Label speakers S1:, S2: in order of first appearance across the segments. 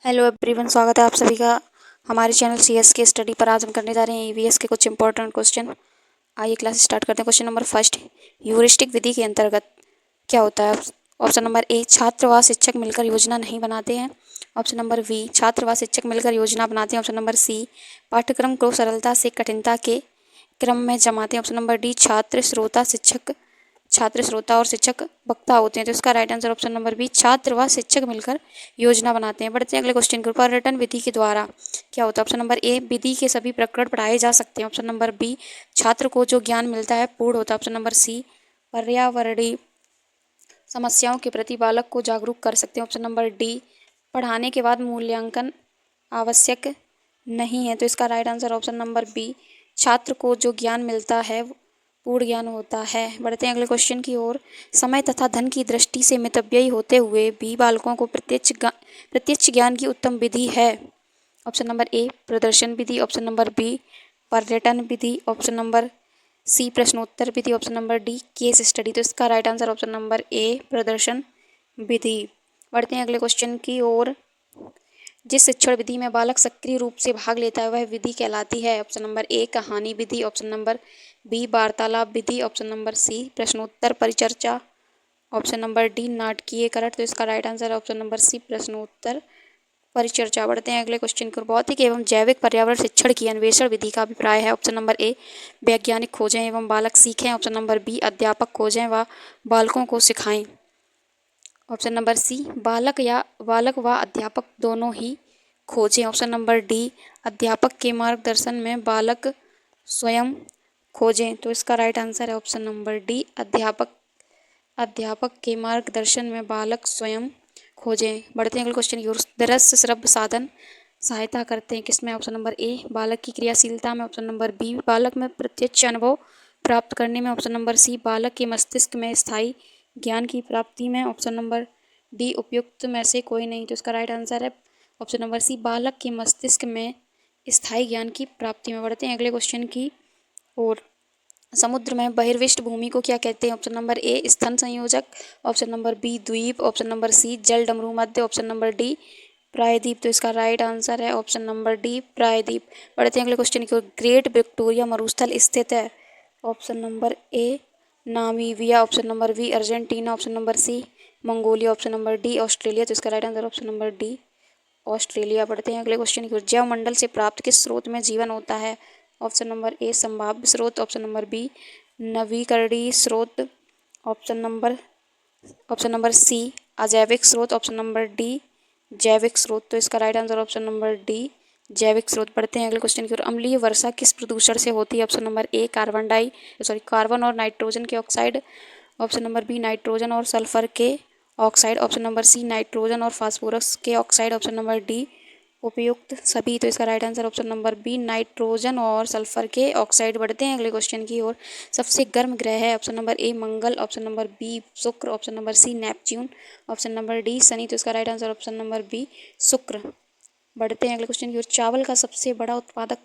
S1: Hello everyone, स्वागत है आप सभी का हमारे चैनल सीएस के स्टडी पर। आज हम करने जा रहे हैं ईवीएस के कुछ इंपॉर्टेंट क्वेश्चन। आइए क्लास स्टार्ट करते हैं। क्वेश्चन नंबर फर्स्ट, ह्यूरिस्टिक विधि के अंतर्गत क्या होता है? ऑप्शन नंबर ए, छात्र व शिक्षक मिलकर योजना नहीं बनाते हैं। ऑप्शन नंबर बी, छात्र व शिक्षक मिलकर योजना बनाते हैं। ऑप्शन नंबर सी, पाठ्यक्रम को सरलता से कठिनता के क्रम में जमाते हैं। ऑप्शन नंबर डी, छात्र श्रोता और शिक्षक वक्ता होते हैं। तो इसका right answer option number B, छात्र व शिक्षक मिलकर योजना बनाते हैं। बढ़ते हैं अगले क्वेश्चन के ऊपर। पर्यटन विधि के द्वारा क्या होता है? ऑप्शन नंबर ए, विधि के सभी प्रकरण पढ़ाए जा सकते हैं। ऑप्शन नंबर बी, छात्र को जो ज्ञान मिलता है पूर्ण होता है। ऑप्शन नंबर सी, पर्यावरणीय समस्याओं के प्रति बालक को जागरूक कर सकते हैं। ऑप्शन नंबर डी, पढ़ाने के बाद मूल्यांकन आवश्यक नहीं है। तो इसका right answer option number B, छात्र को जो ज्ञान मिलता है पूर्ण ज्ञान होता है। बढ़ते हैं अगले क्वेश्चन की ओर। समय तथा धन की दृष्टि से मितव्ययी होते हुए भी बालकों को प्रत्यक्ष ज्ञान की उत्तम विधि है। ऑप्शन नंबर ए, प्रदर्शन विधि। ऑप्शन नंबर बी, पर्यटन विधि। ऑप्शन नंबर सी, प्रश्नोत्तर विधि। Option number D, case study. तो इसका right answer option number A, प्रदर्शन विधि। बढ़ते हैं अगले क्वेश्चन की ओर। जिस शिक्षण विधि में बालक सक्रिय रूप से भाग लेता है वह विधि कहलाती है। ऑप्शन नंबर ए, कहानी विधि। ऑप्शन नंबर बी, वार्तालाप विधि। ऑप्शन नंबर सी, प्रश्नोत्तर परिचर्चा। ऑप्शन नंबर डी, नाटकीयकरण। तो इसका राइट आंसर है ऑप्शन नंबर सी, प्रश्नोत्तर परिचर्चा। बढ़ते हैं अगले क्वेश्चन को। भौतिक एवं जैविक पर्यावरण शिक्षण की अन्वेषण विधि का अभिप्राय है। ऑप्शन नंबर ए, वैज्ञानिक खोजें एवं बालक सीखें। ऑप्शन नंबर बी, अध्यापक खोजें व बालकों को सिखाएं। ऑप्शन नंबर सी, बालक व अध्यापक दोनों ही खोजें। ऑप्शन नंबर डी, अध्यापक के मार्गदर्शन में बालक स्वयं खोजें। तो इसका राइट आंसर है ऑप्शन नंबर डी, अध्यापक के मार्गदर्शन में बालक स्वयं खोजें। बढ़ते हैं अगले क्वेश्चन की ओर। दृश्य श्रव्य साधन सहायता करते हैं किसमें? ऑप्शन नंबर ए, बालक की क्रियाशीलता में। ऑप्शन नंबर बी, बालक में प्रत्यक्ष अनुभव प्राप्त करने में। ऑप्शन नंबर सी, बालक के मस्तिष्क में स्थायी ज्ञान की प्राप्ति में। ऑप्शन नंबर डी, उपयुक्त में से कोई नहीं। तो इसका राइट आंसर है ऑप्शन नंबर सी, बालक के मस्तिष्क में स्थायी ज्ञान की प्राप्ति में। बढ़ते हैं अगले क्वेश्चन की ओर। समुद्र में बहिर्विष्ट भूमि को क्या कहते हैं? ऑप्शन नंबर ए, स्तन संयोजक। ऑप्शन नंबर बी, द्वीप। ऑप्शन नंबर सी, जल डमरू मध्य। ऑप्शन नंबर डी, प्रायद्वीप। तो इसका राइट आंसर है ऑप्शन नंबर डी, प्रायद्वीप। बढ़ते हैं अगले क्वेश्चन की ओर। ग्रेट विक्टोरिया मरुस्थल स्थित है। Option number A, Namibia. Option number B, Argentina. Option number C, Mongolia. Option number D, Australia. तो इसका right answer option number D, Australia. बढ़ते हैं अगले क्वेश्चन की ओर। जैव मंडल से प्राप्त किस स्रोत में जीवन होता है? ऑप्शन नंबर ए, संभाव्य स्रोत। ऑप्शन नंबर बी, नवीकरणीय स्रोत। ऑप्शन नंबर सी, अजैविक स्रोत। ऑप्शन नंबर डी, जैविक स्रोत। तो इसका right answer option number D, जैविक स्रोत। बढ़ते हैं अगले क्वेश्चन की ओर। अम्लीय वर्षा किस प्रदूषण से होती है? ऑप्शन नंबर ए, कार्बन और नाइट्रोजन के oxide. Option number B, nitrogen और सल्फर के oxide. Option number C, nitrogen और फास्फोरस के ऑक्साइड। ऑप्शन नंबर डी, उपयुक्त सभी। तो इसका right answer option number B, nitrogen और सल्फर के ऑक्साइड। बढ़ते हैं अगले क्वेश्चन की ओर। सबसे गर्म ग्रह है? ऑप्शन नंबर ए, मंगल। ऑप्शन नंबर बी, शुक्र। Option number C, Neptune. Option number D, शनि। तो इसका right answer option number B, शुक्र। बढ़ते हैं अगले क्वेश्चन की ओर। चावल का सबसे बड़ा उत्पादक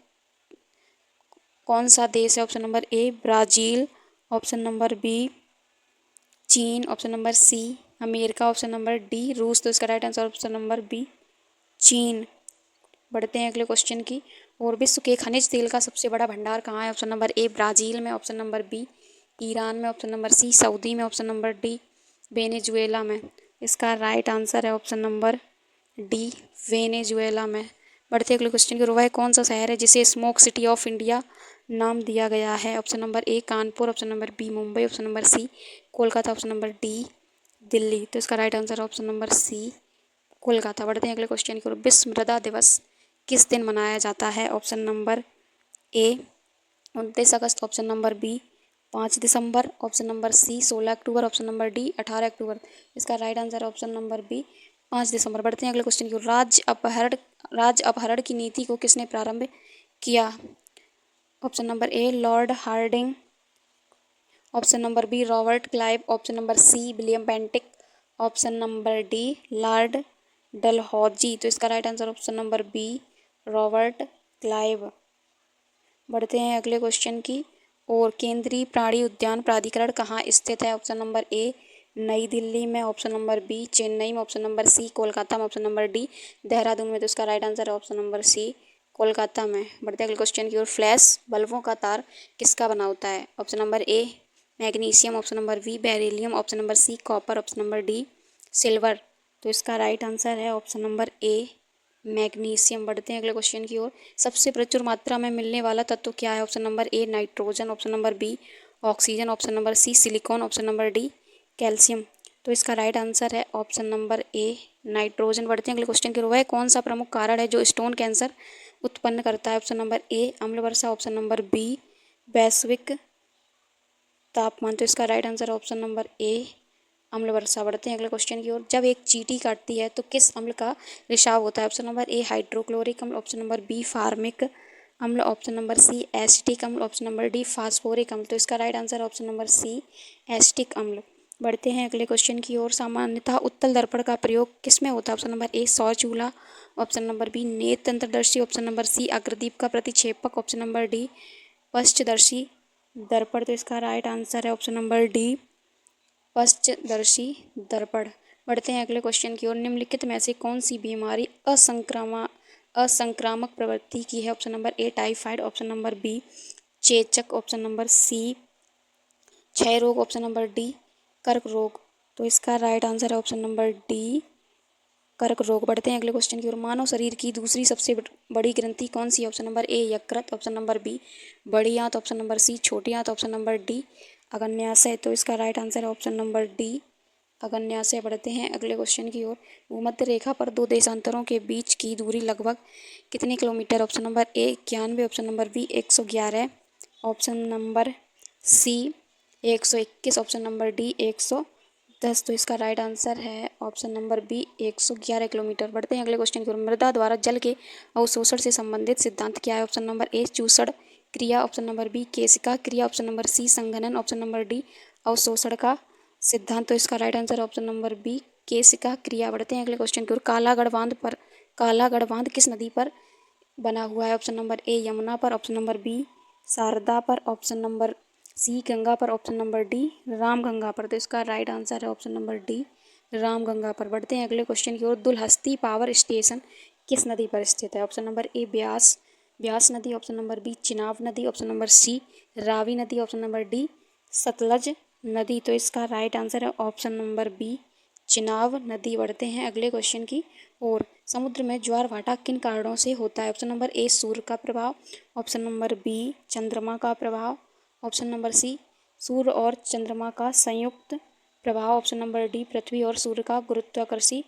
S1: कौन सा देश है? Option number A, Brazil. Option number B, चीन। Option number C, America. Option number D, रूस। तो इसका right answer option number B, चीन। बढ़ते हैं अगले क्वेश्चन की और। विश्व के खनिज तेल का सबसे बड़ा भंडार कहाँ है? ऑप्शन नंबर ए, ब्राज़ील में। ऑप्शन नंबर बी, ईरान में। ऑप्शन नंबर सी, सऊदी में। ऑप्शन नंबर डी, वेनेजुएला में। इसका राइट आंसर है ऑप्शन नंबर डी, वेनेजुएला में। बढ़ते अगले क्वेश्चन की ओर। वह कौन सा शहर है जिसे स्मोक सिटी ऑफ इंडिया नाम दिया गया है? Option number A, Kanpur. Option number B, Mumbai. Option number C, Kolkata. Option number D, Delhi. तो इसका right answer option number C, Kolkata. बढ़ते हैं अगले क्वेश्चन की ओर। विश्व मृदा दिवस किस दिन मनाया जाता है? ऑप्शन नंबर ए, 29 अगस्त। ऑप्शन नंबर बी, 5 दिसंबर। ऑप्शन नंबर सी, 16 अक्टूबर। ऑप्शन नंबर डी, 18 अक्टूबर। इसका राइट आंसर है ऑप्शन नंबर बी, 5 दिसंबर। बढ़ते हैं अगले क्वेश्चन की ओर। राज्य अपहरण की नीति को किसने प्रारंभ किया? Option number A, Lord Hardinge. Option number B, Robert Clive. Option number C, William Bentinck. Option number D, Lord Dalhousie. तो इसका right answer option number B, Robert Clive. बढ़ते हैं अगले क्वेश्चन की और। केंद्रीय प्राणी उद्यान प्राधिकरण कहाँ स्थित है? ऑप्शन नंबर ए, नई दिल्ली में ऑप्शन नंबर बी, चेन्नई में ऑप्शन नंबर सी, कोलकाता में ऑप्शन नंबर डी, देहरादून में। तो इसका राइट आंसर है ऑप्शन नंबर सी, कोलकाता में। बढ़ते हैं अगले क्वेश्चन की ओर। फ्लैश बल्बों का तार किसका बना होता है? Option number A magnesium, option number B beryllium, option number C copper, option number D silver. तो इसका राइट आंसर है ऑप्शन नंबर ए मैग्नीशियम। बढ़ते हैं अगले क्वेश्चन की ओर। सबसे प्रचुर मात्रा में मिलने वाला तत्व क्या है? Option number A nitrogen, option number B oxygen, option number C silicon, option number D calcium. तो इसका राइट आंसर है ऑप्शन नंबर ए नाइट्रोजन। बढ़ते हैं अगले क्वेश्चन की ओर। वह कौन सा प्रमुख कारण है जो स्टोन कैंसर उत्पन्न करता है? ऑप्शन नंबर ए अम्ल वर्षा, ऑप्शन नंबर बी वैश्विक तापमान। तो इसका राइट आंसर है ऑप्शन नंबर ए अम्ल वर्षा। बढ़ते हैं अगले क्वेश्चन की ओर। जब एक चींटी काटती है तो किस अम्ल का रिसाव होता है? ऑप्शन नंबर ए हाइड्रोक्लोरिक अम्ल, ऑप्शन नंबर बी फार्मिक अम्ल, ऑप्शन नंबर सी एसिटिक अम्ल, ऑप्शन नंबर डी फास्फोरिक अम्ल। तो इसका राइट आंसर है ऑप्शन नंबर सी एसिटिक अम्ल। बढ़ते हैं अगले क्वेश्चन की ओर। सामान्यतः उत्तल दर्पण का प्रयोग किसमें होता है? ऑप्शन नंबर ए सौर चूल्हा, ऑप्शन नंबर बी नेत्र तंत्रदर्शी, ऑप्शन नंबर सी अग्रदीप का प्रतिक्षेपक, ऑप्शन नंबर डी पश्चदर्शी दर्पण। तो इसका राइट आंसर है ऑप्शन नंबर डी पश्चदर्शी दर्पण। बढ़ते हैं अगले क्वेश्चन की ओर। निम्नलिखित में से कौन सी बीमारी असंक्रामक प्रवृत्ति की है? Option number A typhoid, option number B चेचक, ऑप्शन नंबर सी क्षय रोग, ऑप्शन नंबर डी कर्क रोग। तो इसका राइट आंसर है ऑप्शन नंबर डी कर्क रोग। बढ़ते हैं अगले क्वेश्चन की ओर। मानव शरीर की दूसरी सबसे बड़ी ग्रंथि कौन सी है? ऑप्शन नंबर ए यकृत, ऑप्शन नंबर बी बड़ी आंत, ऑप्शन नंबर सी छोटी आंत, ऑप्शन नंबर डी अग्न्याशय। तो इसका राइट आंसर है ऑप्शन नंबर डी अग्न्याशय। बढ़ते हैं अगले क्वेश्चन की ओर। भूमध्य रेखा पर दो देशांतरों के बीच की दूरी लगभग कितने kilometre? Option number A 91, option number B 111, option number C 121, option number D 110। तो इसका राइट आंसर है ऑप्शन नंबर बी 111 किलोमीटर। बढ़ते हैं अगले क्वेश्चन की ओर। मृदा द्वारा जल के अवशोषण से संबंधित सिद्धांत क्या है? ऑप्शन नंबर ए चूसड़ क्रिया, ऑप्शन नंबर बी केशिका क्रिया, ऑप्शन नंबर सी संघनन, ऑप्शन नंबर डी अवशोषण का सिद्धांत। तो इसका right answer option number B केशिका क्रिया। बढ़ते हैं अगले क्वेश्चन की ओर। कालागढ़ बांध किस नदी पर बना हुआ है? ऑप्शन नंबर ए यमुना पर, ऑप्शन नंबर बी शारदा पर, ऑप्शन नंबर सी गंगा पर, ऑप्शन नंबर डी रामगंगा पर। तो इसका राइट आंसर है ऑप्शन नंबर डी रामगंगा पर। बढ़ते हैं अगले क्वेश्चन की ओर। दुलहस्ती पावर स्टेशन किस नदी पर स्थित है? ऑप्शन नंबर ए ब्यास नदी, ऑप्शन नंबर बी चिनाब नदी, ऑप्शन नंबर सी रावी नदी, ऑप्शन नंबर डी सतलज नदी। तो इसका राइट आंसर है ऑप्शन नंबर बी चिनाब नदी। बढ़ते हैं अगले क्वेश्चन की ओर। समुद्र में ज्वार भाटा किन कारणों से होता है? ऑप्शन नंबर ए सूर्य का प्रभाव, ऑप्शन नंबर बी चंद्रमा का प्रभाव, ऑप्शन नंबर सी सूर्य और चंद्रमा का संयुक्त प्रभाव, ऑप्शन नंबर डी पृथ्वी और सूर्य का गुरुत्वाकर्षी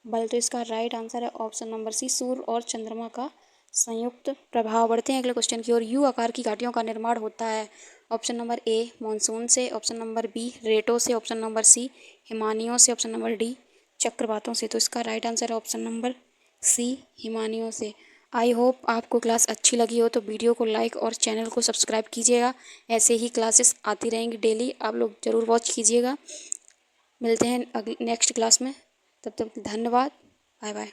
S1: बल। तो इसका राइट आंसर है ऑप्शन नंबर सी सूर्य और चंद्रमा का संयुक्त प्रभाव। बढ़ते हैं अगले क्वेश्चन की ओर। यू आकार की घाटियों का निर्माण होता है ऑप्शन नंबर ए मानसून से, ऑप्शन नंबर बी रेटों से, ऑप्शन नंबर सी हिमानियों से, ऑप्शन नंबर डी चक्रवातों से। तो इसका राइट आंसर है ऑप्शन नंबर सी हिमानियों से। आई होप आपको क्लास अच्छी लगी हो तो वीडियो को लाइक और चैनल को सब्सक्राइब कीजिएगा। ऐसे ही क्लासेस आती रहेंगी डेली, आप लोग ज़रूर वॉच कीजिएगा। मिलते हैं अगली नेक्स्ट क्लास में, तब तक धन्यवाद, बाय बाय।